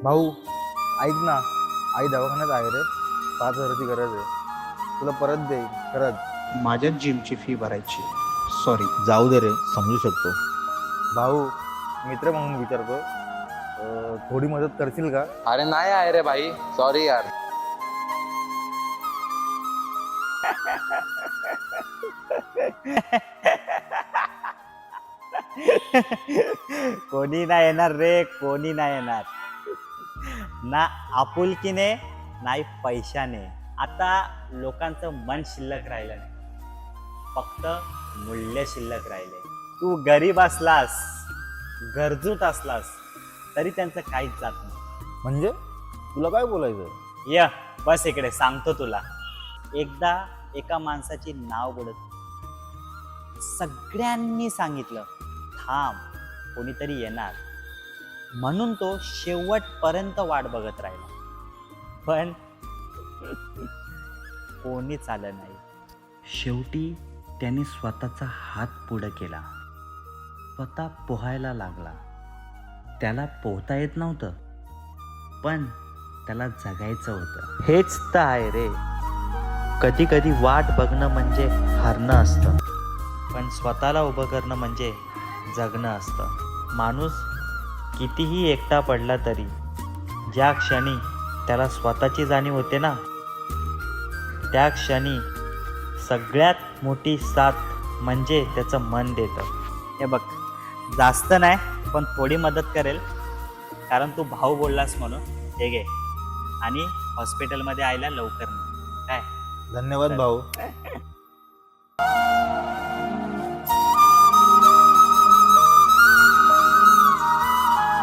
भाऊ ऐक ना, आई दवाखान्यात आहे रे, 5,000ची गरज आहे. तुला परत देईन खरंच. माझ्याच जिमची फी भरायची. सॉरी. जाऊ दे रे, समजू शकतो. भाऊ मित्र म्हणून विचारतो, थोडी मदत करशील का? अरे नाही आहे रे भाई, सॉरी यार. कोणी नाही येणार रे, कोणी नाही येणार. ना आपुलकीने नाही पैशाने. आता लोकांचं मन शिल्लक राहिलं नाही, फक्त मूल्य शिल्लक राहिले. तू गरीब असलास, गरजूत असलास तरी त्यांचं काहीच जात नाही. म्हणजे तुला काय बोलायचं? य बस इकडे सांगतो तुला. एकदा एका माणसाची नाव बुडत सगळ्यांनी सांगितलं थांब, कोणीतरी येणार, म्हणून तो शेवटपर्यंत वाट बघत राहिला. पण कोणीच आलं नाही. शेवटी त्याने स्वतःचा हात पुढे केला, स्वतः पोहायला लागला. त्याला पोहता येत नव्हतं, पण त्याला जगायचं होतं. हेच तर आहे रे, कधी कधी वाट बघणं म्हणजे हारणं असतं, पण स्वतःला उभं करणं म्हणजे जगणं असतं. माणूस कितीही एकटा पडला तरी ज्या क्षणी त्याला स्वतःची जाणीव होते ना, त्या क्षणी सगळ्यात मोठी साथ म्हणजे त्याचं मन देतं. हे बघ, जास्त नाही पण थोडी मदत करेल, कारण तू भाऊ बोललास म्हणून. हे घे, आणि हॉस्पिटलमध्ये आयला लवकर नाही. काय धन्यवाद भाऊ.